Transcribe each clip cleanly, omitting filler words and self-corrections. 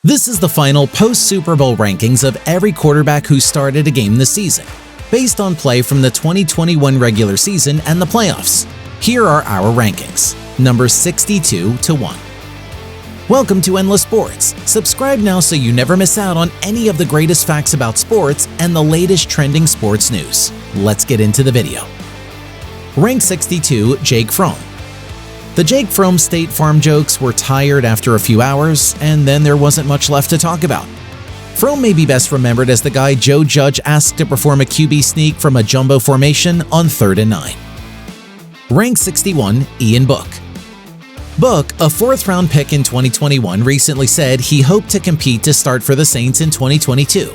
This is the final post-Super Bowl rankings of every quarterback who started a game this season, based on play from the 2021 regular season and the playoffs. Here are our rankings, numbers 62 to 1. Welcome to Endless Sports. Subscribe now so you never miss out on any of the greatest facts about sports and the latest trending sports news. Let's get into the video. Rank 62, 𝐦𝐤𝐤. The 𝐦𝐤𝐤 State Farm jokes were tired after a few hours, and then there wasn't much left to talk about. 𝐤 may be best remembered as the guy Joe Judge asked to perform a QB sneak from a jumbo formation on 3rd and 9. Rank 61, Ian Book. Book, a 4th-round pick in 2021, recently said he hoped to compete to start for the Saints in 2022.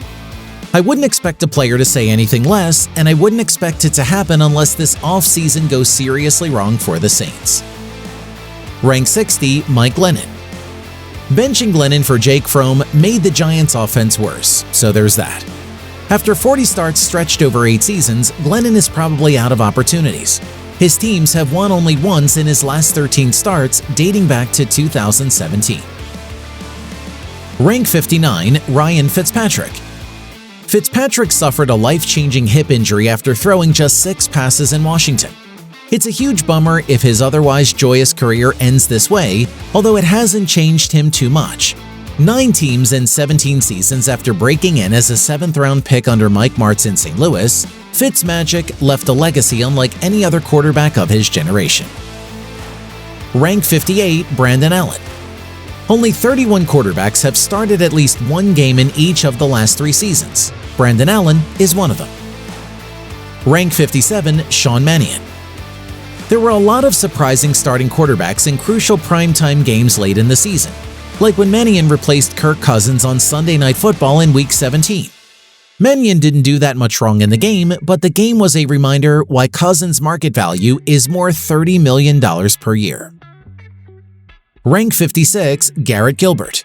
I wouldn't expect a player to say anything less, and I wouldn't expect it to happen unless this offseason goes seriously wrong for the Saints. Rank 60, Mike Glennon. Benching Glennon for 𝐦𝐤𝐤 made the Giants' offense worse, so there's that. After 40 starts stretched over 8 seasons, Glennon is probably out of opportunities. His teams have won only once in his last 13 starts, dating back to 2017. Rank 59, Ryan Fitzpatrick. Fitzpatrick suffered a life-changing hip injury after throwing just 6 passes in Washington. It's a huge bummer if his otherwise joyous career ends this way, although it hasn't changed him too much. 9 teams in 17 seasons after breaking in as a 7th-round pick under Mike Martz in St. Louis, Fitzmagic left a legacy unlike any other quarterback of his generation. Rank 58, Brandon Allen. Only 31 quarterbacks have started at least one game in each of the last 3 seasons. Brandon Allen is one of them. Rank 57, Sean Mannion. There were a lot of surprising starting quarterbacks in crucial primetime games late in the season, like when Mannion replaced Kirk Cousins on Sunday Night Football in Week 17. Mannion didn't do that much wrong in the game, but the game was a reminder why Cousins' market value is more $30 million per year. Rank 56, Garrett Gilbert.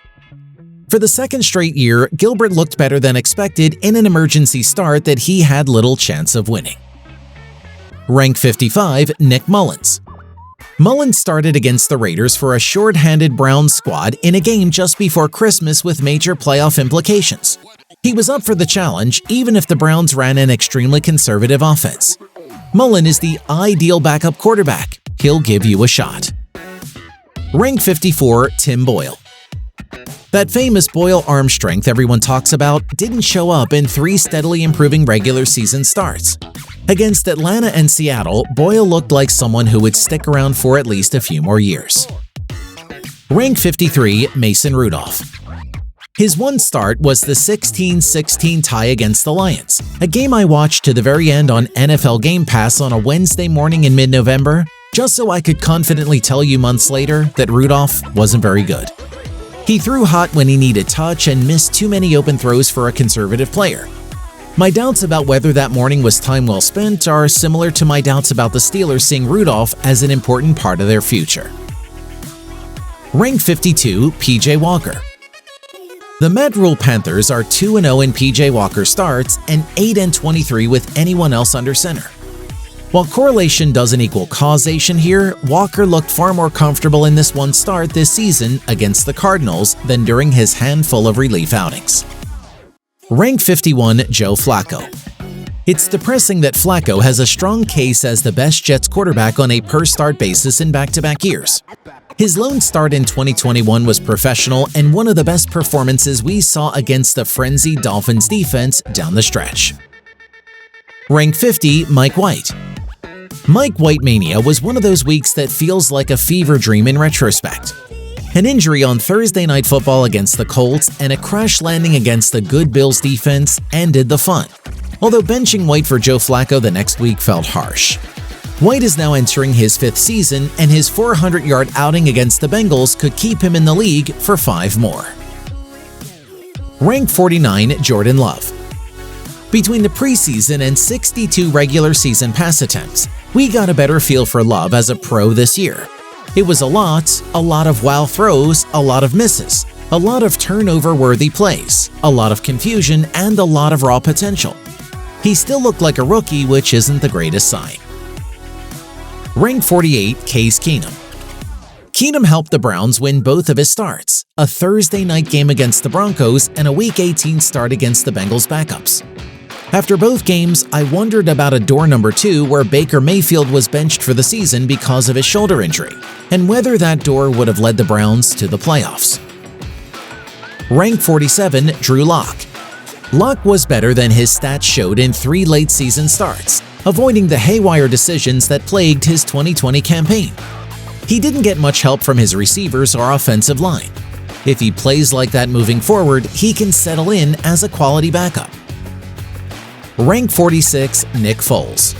For the second straight year, Gilbert looked better than expected in an emergency start that he had little chance of winning. Rank 55, Nick Mullins. Mullins started against the Raiders for a short-handed Browns squad in a game just before Christmas with major playoff implications. He was up for the challenge, even if the Browns ran an extremely conservative offense. Mullins is the ideal backup quarterback. He'll give you a shot. Rank 54, Tim Boyle. That famous Boyle arm strength everyone talks about didn't show up in 3 steadily improving regular season starts. Against Atlanta and Seattle, Boyle looked like someone who would stick around for at least a few more years. Rank 53, Mason Rudolph. His one start was the 16-16 tie against the Lions, a game I watched to the very end on NFL Game Pass on a Wednesday morning in mid-November, just so I could confidently tell you months later that Rudolph wasn't very good. He threw hot when he needed touch and missed too many open throws for a conservative player. My doubts about whether that morning was time well spent are similar to my doubts about the Steelers seeing Rudolph as an important part of their future. Rank 52, PJ Walker. The Met Rule Panthers are 2-0 in PJ Walker starts and 8-23 with anyone else under center. While correlation doesn't equal causation here, Walker looked far more comfortable in this one start this season against the Cardinals than during his handful of relief outings. Rank 51, Joe Flacco. It's depressing that Flacco has a strong case as the best Jets quarterback on a per-start basis in back-to-back years. His lone start in 2021 was professional and one of the best performances we saw against the frenzied Dolphins defense down the stretch. Rank 50, Mike White. Mike White mania was one of those weeks that feels like a fever dream in retrospect. An injury on Thursday Night Football against the Colts and a crash landing against the good Bills defense ended the fun, although benching White for Joe Flacco the next week felt harsh. White is now entering his 5th season, and his 400-yard outing against the Bengals could keep him in the league for 5 more. Rank 49, Jordan Love. Between the preseason and 62 regular season pass attempts, we got a better feel for Love as a pro this year. It was a lot of wow throws, a lot of misses, a lot of turnover-worthy plays, a lot of confusion, and a lot of raw potential. He still looked like a rookie, which isn't the greatest sign. Rank 48, 𝐦𝐨𝐫𝐞. Keenum helped the Browns win both of his starts, a Thursday night game against the Broncos and a Week 18 start against the Bengals backups. After both games, I wondered about a door number 2 where Baker Mayfield was benched for the season because of his shoulder injury, and whether that door would have led the Browns to the playoffs. Rank 47, Drew Lock. Lock was better than his stats showed in 3 late-season starts, avoiding the haywire decisions that plagued his 2020 campaign. He didn't get much help from his receivers or offensive line. If he plays like that moving forward, he can settle in as a quality backup. Rank 46, Nick Foles.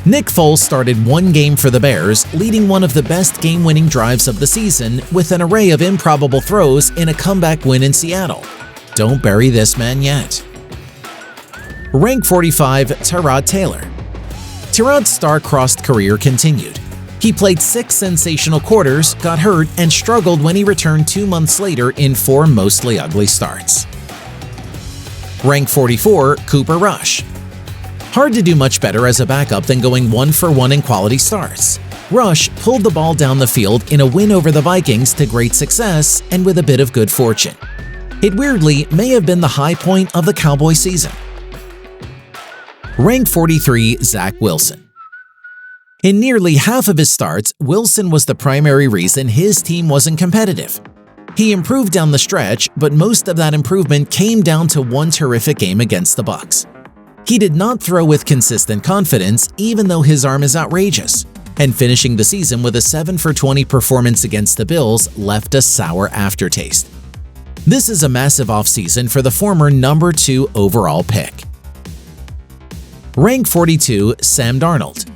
Nick Foles started 1 game for the Bears, leading one of the best game-winning drives of the season with an array of improbable throws in a comeback win in Seattle. Don't bury this man yet. Rank 45, Tyrod Taylor. Tyrod's star-crossed career continued. He played 6 sensational quarters, got hurt, and struggled when he returned 2 months later in 4 mostly ugly starts. Rank 44, Cooper Rush. Hard to do much better as a backup than going 1-for-1 in quality starts. Rush pulled the ball down the field in a win over the Vikings to great success and with a bit of good fortune. It weirdly may have been the high point of the Cowboy season. Rank 43, Zach Wilson. In nearly half of his starts, Wilson was the primary reason his team wasn't competitive. He improved down the stretch, but most of that improvement came down to 1 terrific game against the Bucs. He did not throw with consistent confidence, even though his arm is outrageous, and finishing the season with a 7-for-20 performance against the Bills left a sour aftertaste. This is a massive offseason for the former number 2 overall pick. Rank 42, Sam Darnold.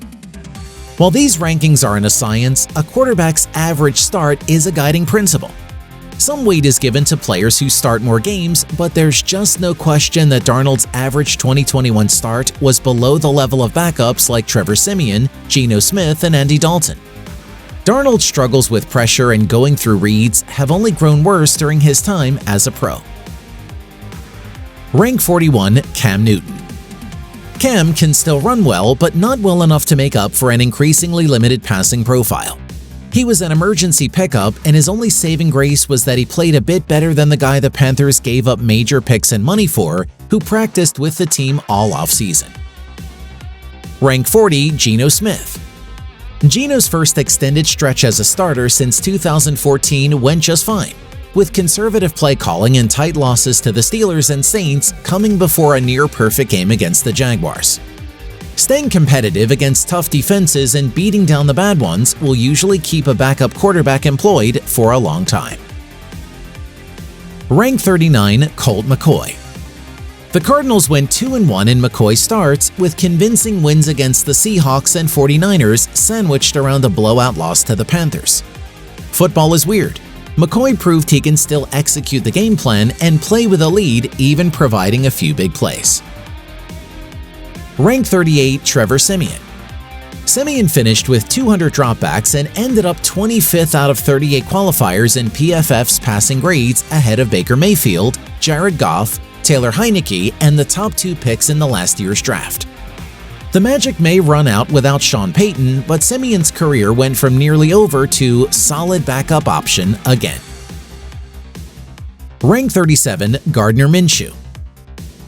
While these rankings aren't a science, a quarterback's average start is a guiding principle. Some weight is given to players who start more games, but there's just no question that Darnold's average 2021 start was below the level of backups like Trevor Siemian, Geno Smith, and Andy Dalton. Darnold's struggles with pressure and going through reads have only grown worse during his time as a pro. Rank 41, Cam Newton. Cam can still run well, but not well enough to make up for an increasingly limited passing profile. He was an emergency pickup, and his only saving grace was that he played a bit better than the guy the Panthers gave up major picks and money for, who practiced with the team all offseason. Rank 40, Geno Smith. Geno's first extended stretch as a starter since 2014 went just fine, with conservative play calling and tight losses to the Steelers and Saints coming before a near-perfect game against the Jaguars. Staying competitive against tough defenses and beating down the bad ones will usually keep a backup quarterback employed for a long time. Rank 39, Colt McCoy. The Cardinals went 2-1 in McCoy starts, with convincing wins against the Seahawks and 49ers sandwiched around a blowout loss to the Panthers. Football is weird. McCoy proved he can still execute the game plan and play with a lead, even providing a few big plays. Rank 38, Trevor Siemian. Siemian finished with 200 dropbacks and ended up 25th out of 38 qualifiers in PFF's passing grades ahead of Baker Mayfield, Jared Goff, Taylor Heineke, and the top 2 picks in the last year's draft. The magic may run out without Sean Payton, but Siemian's career went from nearly over to solid backup option again. Rank 37, Gardner Minshew.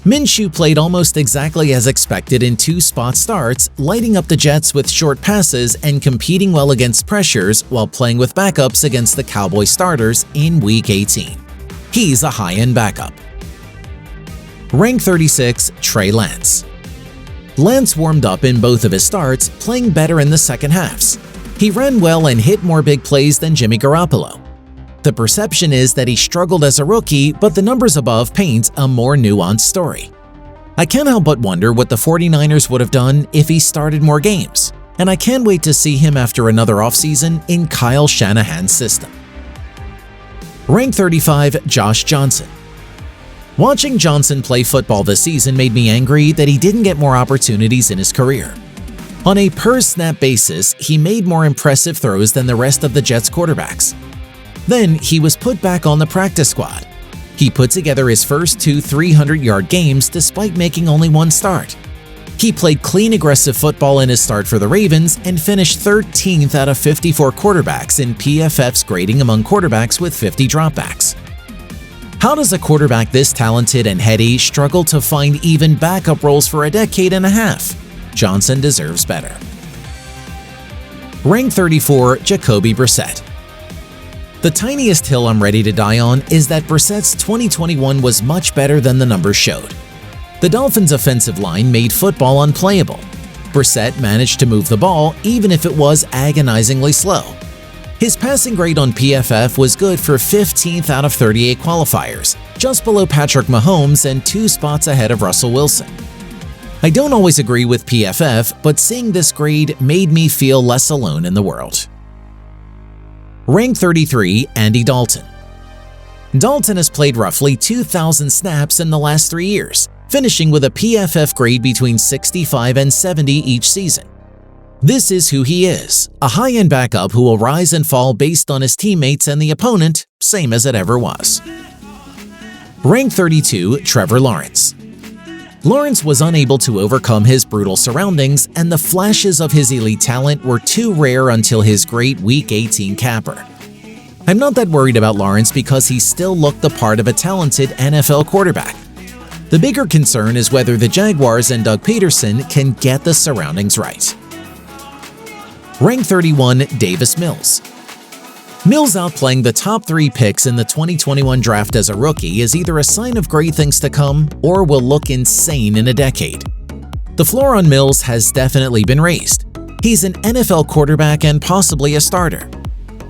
Minshew played almost exactly as expected in 2 spot starts, lighting up the Jets with short passes and competing well against pressures while playing with backups against the Cowboy starters in Week 18. He's a high-end backup. Rank 36, Trey Lance. Lance warmed up in both of his starts, playing better in the second halves. He ran well and hit more big plays than Jimmy Garoppolo. The perception is that he struggled as a rookie, but the numbers above paint a more nuanced story. I can't help but wonder what the 49ers would have done if he started more games, and I can't wait to see him after another offseason in Kyle Shanahan's system. Rank 35, Josh Johnson. Watching Johnson play football this season made me angry that he didn't get more opportunities in his career. On a per-snap basis, he made more impressive throws than the rest of the Jets' quarterbacks. Then he was put back on the practice squad. He put together his first 2 300-yard games despite making only 1 start. He played clean, aggressive football in his start for the Ravens and finished 13th out of 54 quarterbacks in PFF's grading among quarterbacks with 50 dropbacks. How does a quarterback this talented and heady struggle to find even backup roles for a decade and a half? Johnson deserves better. Rank 34, Jacoby Brissett. The tiniest hill I'm ready to die on is that Brissett's 2021 was much better than the numbers showed. The Dolphins' offensive line made football unplayable. Brissett managed to move the ball even if it was agonizingly slow. His passing grade on PFF was good for 15th out of 38 qualifiers, just below Patrick Mahomes and 2 spots ahead of Russell Wilson. I don't always agree with PFF, but seeing this grade made me feel less alone in the world. Rank 33, Andy Dalton. Dalton has played roughly 2,000 snaps in the last 3 years, finishing with a PFF grade between 65 and 70 each season. This is who he is, a high-end backup who will rise and fall based on his teammates and the opponent, same as it ever was. Rank 32, Trevor Lawrence. Lawrence was unable to overcome his brutal surroundings, and the flashes of his elite talent were too rare until his great Week 18 capper. I'm not that worried about Lawrence because he still looked the part of a talented NFL quarterback. The bigger concern is whether the Jaguars and Doug Peterson can get the surroundings right. Rank 31, Davis Mills. Mills outplaying the top 3 picks in the 2021 draft as a rookie is either a sign of great things to come or will look insane in a decade. The floor on Mills has definitely been raised. He's an NFL quarterback and possibly a starter.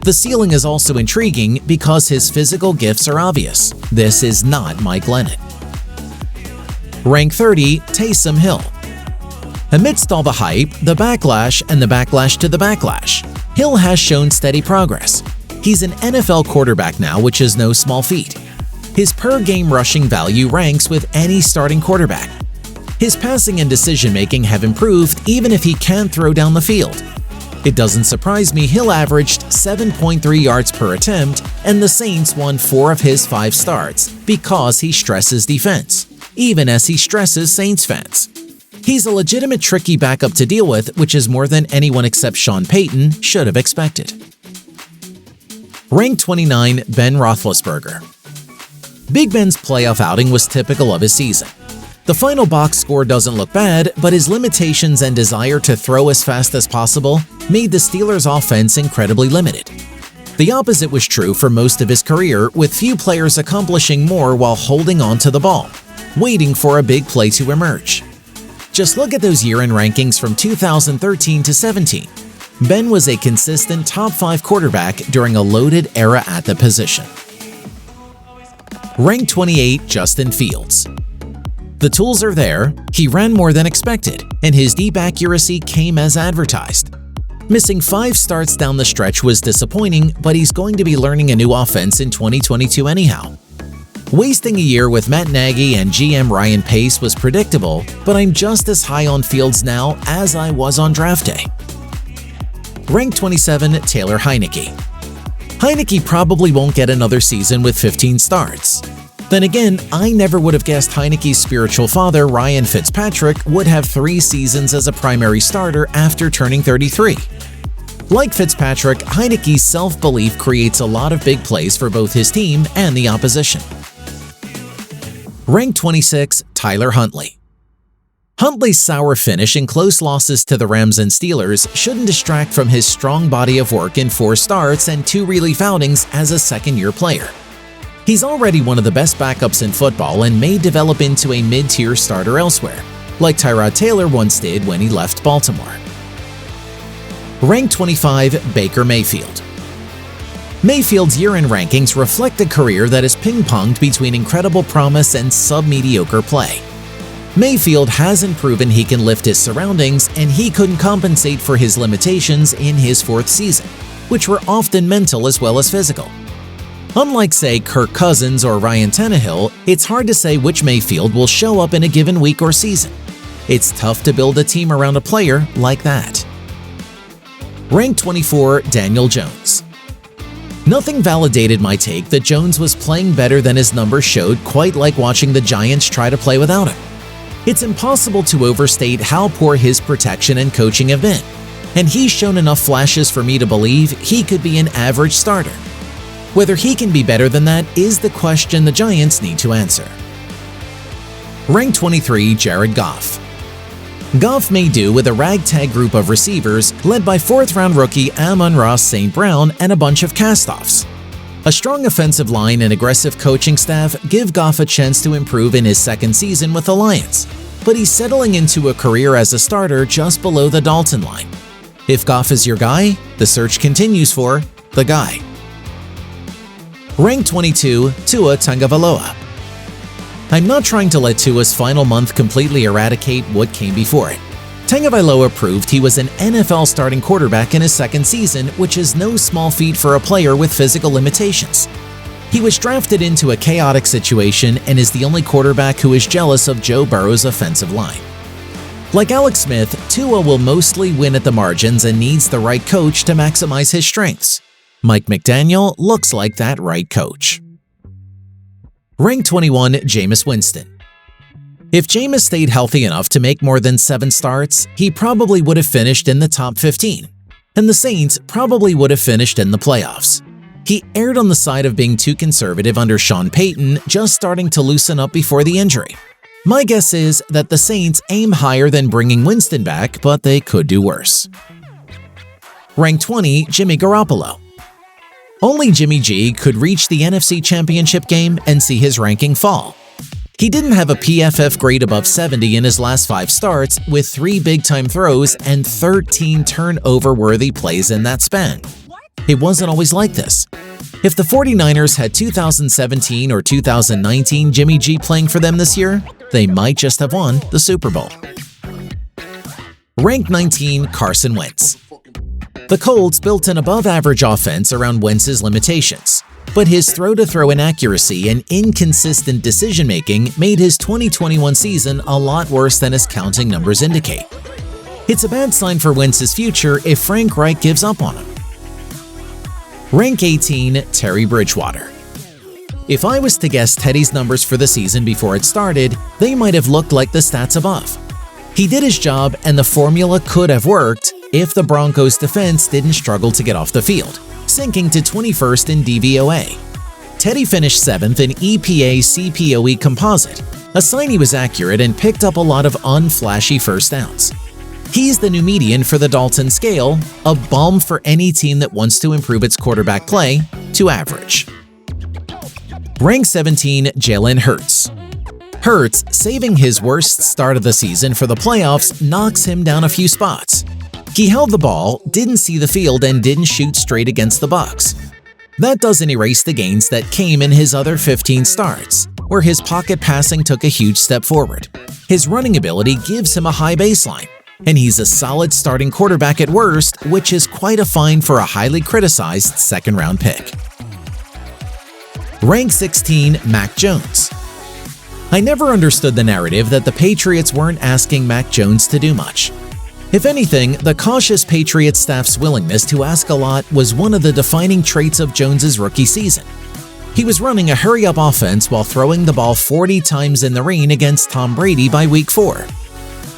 The ceiling is also intriguing because his physical gifts are obvious. This is not Mike Glennon. Rank 30, Taysom Hill. Amidst all the hype, the backlash, and the backlash to the backlash, Hill has shown steady progress. He's an NFL quarterback now, which is no small feat. His per-game rushing value ranks with any starting quarterback. His passing and decision-making have improved even if he can't throw down the field. It doesn't surprise me Hill averaged 7.3 yards per attempt, and the Saints won 4 of his 5 starts because he stresses defense, even as he stresses Saints fans. He's a legitimate tricky backup to deal with, which is more than anyone except Sean Payton should have expected. Rank 29, Ben Roethlisberger. Big Ben's playoff outing was typical of his season. The final box score doesn't look bad, but his limitations and desire to throw as fast as possible made the Steelers' offense incredibly limited. The opposite was true for most of his career, with few players accomplishing more while holding on to the ball, waiting for a big play to emerge. Just look at those year-end rankings from 2013 to 17. Ben was a consistent top 5 quarterback during a loaded era at the position. Rank 28, Justin Fields. The tools are there, he ran more than expected, and his deep accuracy came as advertised. Missing 5 starts down the stretch was disappointing, but he's going to be learning a new offense in 2022 anyhow. Wasting a year with Matt Nagy and GM Ryan Pace was predictable, but I'm just as high on Fields now as I was on draft day. Rank 27, Taylor Heinicke. Heinicke probably won't get another season with 15 starts. Then again, I never would have guessed Heinicke's spiritual father, Ryan Fitzpatrick, would have 3 seasons as a primary starter after turning 33. Like Fitzpatrick, Heinicke's self-belief creates a lot of big plays for both his team and the opposition. Rank 26, Tyler Huntley. Huntley's sour finish and close losses to the Rams and Steelers shouldn't distract from his strong body of work in 4 starts and 2 relief outings as a second-year player. He's already one of the best backups in football and may develop into a mid-tier starter elsewhere, like Tyrod Taylor once did when he left Baltimore. Rank 25, Baker Mayfield. Mayfield's year-end rankings reflect a career that is ping-ponged between incredible promise and sub-mediocre play. Mayfield hasn't proven he can lift his surroundings, and he couldn't compensate for his limitations in his 4th season, which were often mental as well as physical. Unlike, say, Kirk Cousins or Ryan Tannehill, it's hard to say which Mayfield will show up in a given week or season. It's tough to build a team around a player like that. Rank 24, Daniel Jones. Nothing validated my take that Jones was playing better than his numbers showed, quite like watching the Giants try to play without him. It's impossible to overstate how poor his protection and coaching have been, and he's shown enough flashes for me to believe he could be an average starter. Whether he can be better than that is the question the Giants need to answer. Ranked 23, Jared Goff. Goff may do with a ragtag group of receivers led by 4th-round rookie Amon-Ra St. Brown and a bunch of castoffs. A strong offensive line and aggressive coaching staff give Goff a chance to improve in his second season with the Lions, but he's settling into a career as a starter just below the Dalton line. If Goff is your guy, the search continues for the guy. Ranked 22, Tua Tagovailoa. I'm not trying to let Tua's final month completely eradicate what came before it. Tagovailoa proved he was an NFL starting quarterback in his second season, which is no small feat for a player with physical limitations. He was drafted into a chaotic situation and is the only quarterback who is jealous of Joe Burrow's offensive line. Like Alex Smith, Tua will mostly win at the margins and needs the right coach to maximize his strengths. Mike McDaniel looks like that right coach. Ranked 21, Jameis Winston. If Jameis stayed healthy enough to make more than 7 starts, he probably would have finished in the top 15, and the Saints probably would have finished in the playoffs. He erred on the side of being too conservative under Sean Payton, just starting to loosen up before the injury. My guess is that the Saints aim higher than bringing Winston back, but they could do worse. Ranked 20, Jimmy Garoppolo. Only Jimmy G could reach the NFC Championship game and see his ranking fall. He didn't have a PFF grade above 70 in his last 5 starts, with 3 big-time throws and 13 turnover-worthy plays in that span. It wasn't always like this. If the 49ers had 2017 or 2019 Jimmy G playing for them this year, they might just have won the Super Bowl. Ranked 19, Carson Wentz. The Colts built an above-average offense around Wentz's limitations, but his throw-to-throw inaccuracy and inconsistent decision-making made his 2021 season a lot worse than his counting numbers indicate. It's a bad sign for Wentz's future if Frank Reich gives up on him. Rank 18, Teddy Bridgewater. If I was to guess Teddy's numbers for the season before it started, they might have looked like the stats above. He did his job, and the formula could have worked if the Broncos' defense didn't struggle to get off the field, sinking to 21st in DVOA. Teddy finished 7th in EPA-CPOE composite, a sign he was accurate and picked up a lot of unflashy first downs. He's the new median for the Dalton scale, a balm for any team that wants to improve its quarterback play to average. Rank 17, Jalen Hurts. Hurts, saving his worst start of the season for the playoffs, knocks him down a few spots. He held the ball, didn't see the field, and didn't shoot straight against the Bucs. That doesn't erase the gains that came in his other 15 starts, where his pocket passing took a huge step forward. His running ability gives him a high baseline, and he's a solid starting quarterback at worst, which is quite a find for a highly criticized second-round pick. Rank 16, Mac Jones. I never understood the narrative that the Patriots weren't asking Mac Jones to do much. If anything, the cautious Patriots staff's willingness to ask a lot was one of the defining traits of Jones's rookie season. He was running a hurry-up offense while throwing the ball 40 times in the rain against Tom Brady by Week 4.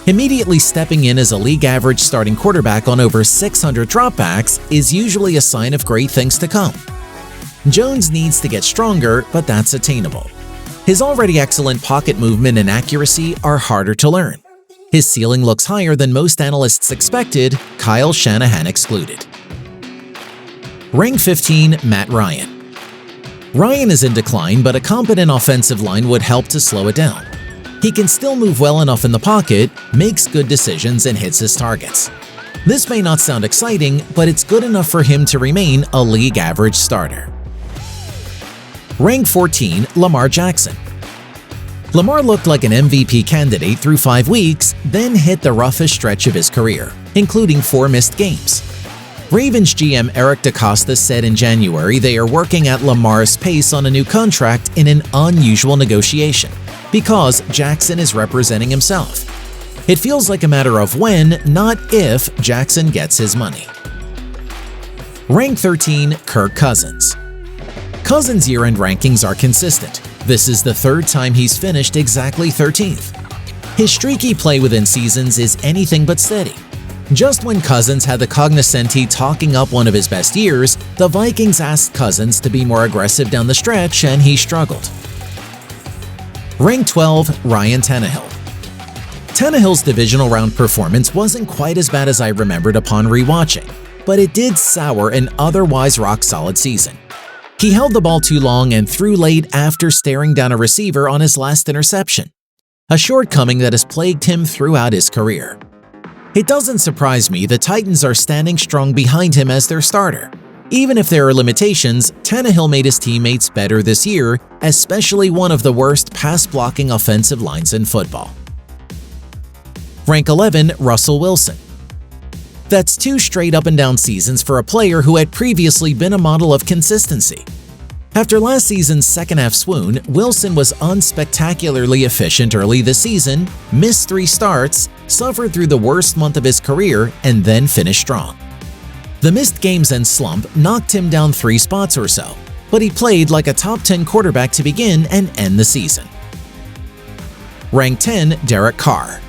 Immediately stepping in as a league-average starting quarterback on over 600 dropbacks is usually a sign of great things to come. Jones needs to get stronger, but that's attainable. His already excellent pocket movement and accuracy are harder to learn. His ceiling looks higher than most analysts expected, Kyle Shanahan excluded. Rank 15, Matt Ryan. Ryan is in decline, but a competent offensive line would help to slow it down. He can still move well enough in the pocket, makes good decisions, and hits his targets. This may not sound exciting, but it's good enough for him to remain a league-average starter. Rank 14, Lamar Jackson. Lamar looked like an MVP candidate through 5 weeks, then hit the roughest stretch of his career, including 4 missed games. Ravens GM Eric DeCosta said in January they are working at Lamar's pace on a new contract in an unusual negotiation, because Jackson is representing himself. It feels like a matter of when, not if, Jackson gets his money. Rank 13, Kirk Cousins. Cousins' year-end rankings are consistent. This is the 3rd time he's finished exactly 13th. His streaky play within seasons is anything but steady. Just when Cousins had the cognoscenti talking up one of his best years, the Vikings asked Cousins to be more aggressive down the stretch and he struggled. Rank 12, Ryan Tannehill. Tannehill's divisional round performance wasn't quite as bad as I remembered upon rewatching, but it did sour an otherwise rock-solid season. He held the ball too long and threw late after staring down a receiver on his last interception, a shortcoming that has plagued him throughout his career. It doesn't surprise me the Titans are standing strong behind him as their starter. Even if there are limitations, Tannehill made his teammates better this year, especially one of the worst pass-blocking offensive lines in football. Rank 11, Russell Wilson. That's 2 straight up-and-down seasons for a player who had previously been a model of consistency. After last season's second-half swoon, Wilson was unspectacularly efficient early this season, missed 3 starts, suffered through the worst month of his career, and then finished strong. The missed games and slump knocked him down 3 spots or so, but he played like a top 10 quarterback to begin and end the season. Rank 10, Derek Carr.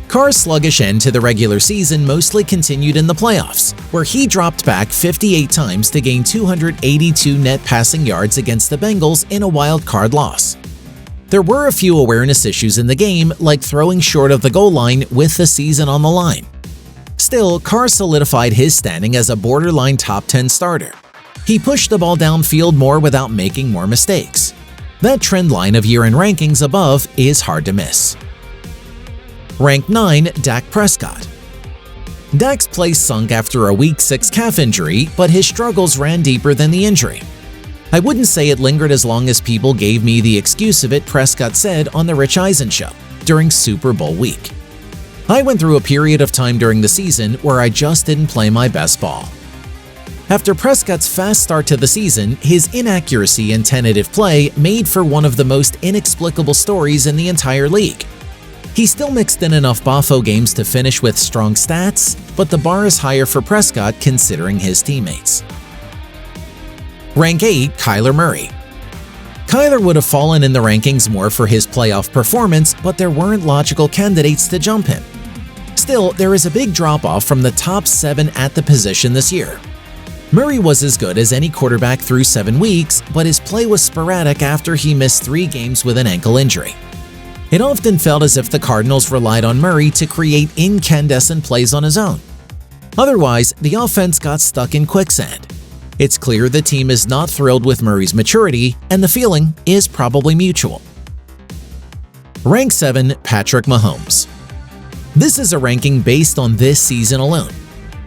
Carr's sluggish end to the regular season mostly continued in the playoffs, where he dropped back 58 times to gain 282 net passing yards against the Bengals in a wild card loss. There were a few awareness issues in the game, like throwing short of the goal line with the season on the line. Still, Carr solidified his standing as a borderline top 10 starter. He pushed the ball downfield more without making more mistakes. That trend line of year-end rankings above is hard to miss. Rank 9, Dak Prescott. Dak's play sunk after a Week 6 calf injury, but his struggles ran deeper than the injury. I wouldn't say it lingered as long as people gave me the excuse of it, Prescott said on the 𝐦𝐤𝐤𝐬 Show during Super Bowl week. I went through a period of time during the season where I just didn't play my best ball. After Prescott's fast start to the season, his inaccuracy and tentative play made for one of the most inexplicable stories in the entire league. He still mixed in enough Buffalo games to finish with strong stats, but the bar is higher for Prescott considering his teammates. Rank 8, Kyler Murray. Kyler would have fallen in the rankings more for his playoff performance, but there weren't logical candidates to jump him. Still, there is a big drop-off from the top 7 at the position this year. Murray was as good as any quarterback through 7 weeks, but his play was sporadic after he missed 3 games with an ankle injury. It often felt as if the Cardinals relied on Murray to create incandescent plays on his own. Otherwise, the offense got stuck in quicksand. It's clear the team is not thrilled with Murray's maturity, and the feeling is probably mutual. Rank 7, Patrick Mahomes. This is a ranking based on this season alone.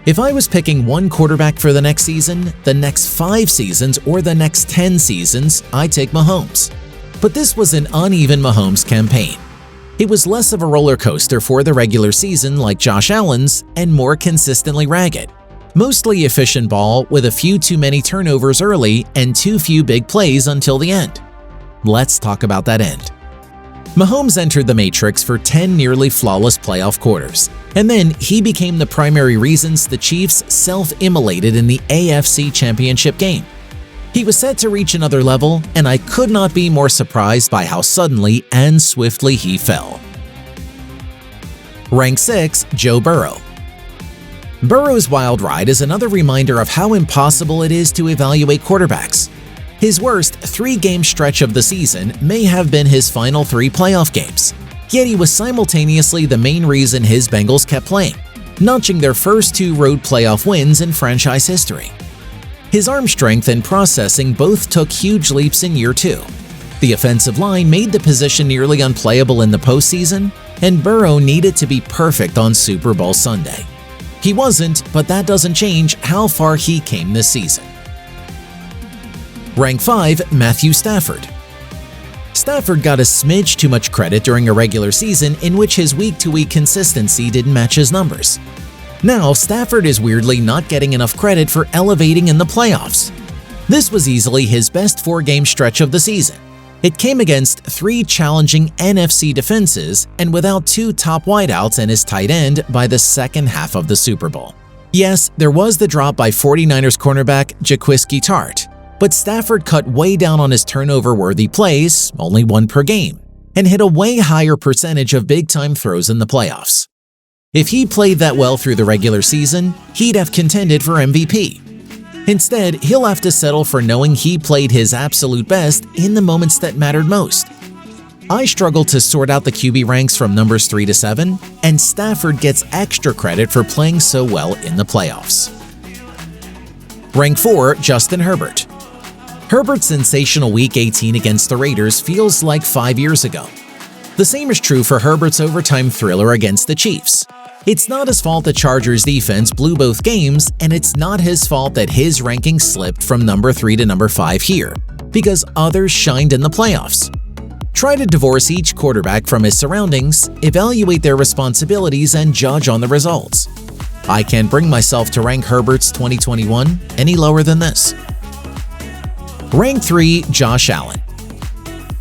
If I was picking one quarterback for the next season, the next 5 seasons, or the next 10 seasons, I'd take Mahomes. But this was an uneven Mahomes campaign. It was less of a roller coaster for the regular season like Josh Allen's and more consistently ragged. Mostly efficient ball with a few too many turnovers early and too few big plays until the end. Let's talk about that end. Mahomes entered the matrix for 10 nearly flawless playoff quarters, and then he became the primary reasons the Chiefs self-immolated in the AFC Championship game. He was set to reach another level, and I could not be more surprised by how suddenly and swiftly he fell. Rank 6, Joe Burrow. Burrow's wild ride is another reminder of how impossible it is to evaluate quarterbacks. His worst 3-game stretch of the season may have been his final 3 playoff games, yet he was simultaneously the main reason his Bengals kept playing, notching their first 2 road playoff wins in franchise history. His arm strength and processing both took huge leaps in year 2. The offensive line made the position nearly unplayable in the postseason, and Burrow needed to be perfect on Super Bowl Sunday. He wasn't, but that doesn't change how far he came this season. Rank 5, Matthew Stafford. Stafford got a smidge too much credit during a regular season in which his week-to-week consistency didn't match his numbers. Now, Stafford is weirdly not getting enough credit for elevating in the playoffs. This was easily his best 4-game stretch of the season. It came against 3 challenging NFC defenses and without 2 top wideouts and his tight end by the second half of the Super Bowl. Yes, there was the drop by 49ers cornerback 𝐥𝐤𝐤𝐞, but Stafford cut way down on his turnover-worthy plays, only 1 per game. and hit a way higher percentage of big-time throws in the playoffs. If he played that well through the regular season, he'd have contended for MVP. Instead, he'll have to settle for knowing he played his absolute best in the moments that mattered most. I struggle to sort out the QB ranks from numbers 3 to 7, and Stafford gets extra credit for playing so well in the playoffs. Rank 4, Justin Herbert. Herbert's sensational Week 18 against the Raiders feels like 5 years ago. The same is true for Herbert's overtime thriller against the Chiefs. It's not his fault the Chargers' defense blew both games, and it's not his fault that his ranking slipped from number 3 to number 5 here, because others shined in the playoffs. Try to divorce each quarterback from his surroundings, evaluate their responsibilities, and judge on the results. I can't bring myself to rank Herbert's 2021 any lower than this. Rank 3, Josh Allen.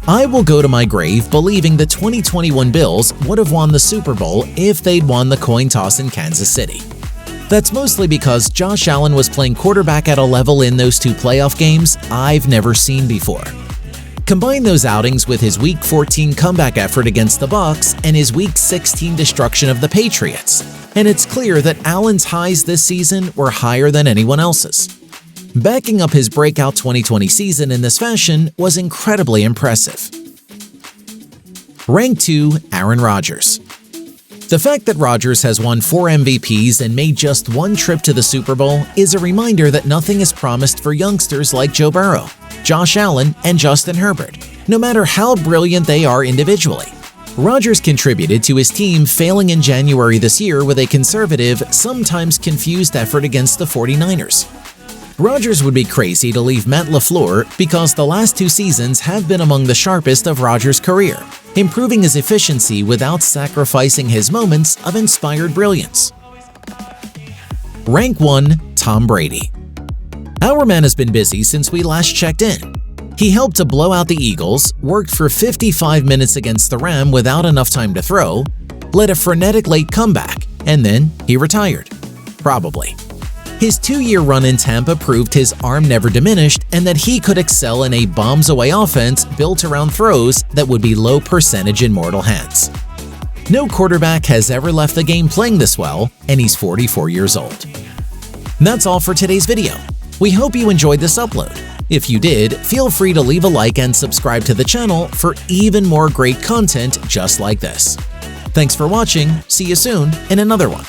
I will go to my grave believing the 2021 Bills would have won the Super Bowl if they'd won the coin toss in Kansas City. That's mostly because Josh Allen was playing quarterback at a level in those 2 playoff games I've never seen before. Combine those outings with his Week 14 comeback effort against the Bucs and his Week 16 destruction of the Patriots, and it's clear that Allen's highs this season were higher than anyone else's. Backing up his breakout 2020 season in this fashion was incredibly impressive. Rank 2, Aaron Rodgers. The fact that Rodgers has won 4 MVPs and made just 1 trip to the Super Bowl is a reminder that nothing is promised for youngsters like Joe Burrow, Josh Allen, and Justin Herbert, no matter how brilliant they are individually. Rodgers contributed to his team failing in January this year with a conservative, sometimes confused effort against the 49ers. Rodgers would be crazy to leave Matt LaFleur because the last 2 seasons have been among the sharpest of Rodgers' career, improving his efficiency without sacrificing his moments of inspired brilliance. Rank 1, Tom Brady. Our man has been busy since we last checked in. He helped to blow out the Eagles, worked for 55 minutes against the Rams without enough time to throw, led a frenetic late comeback, and then he retired. Probably. His 2-year run in Tampa proved his arm never diminished and that he could excel in a bombs-away offense built around throws that would be low percentage in mortal hands. No quarterback has ever left the game playing this well, and he's 44 years old. That's all for today's video. We hope you enjoyed this upload. If you did, feel free to leave a like and subscribe to the channel for even more great content just like this. Thanks for watching. See you soon in another one.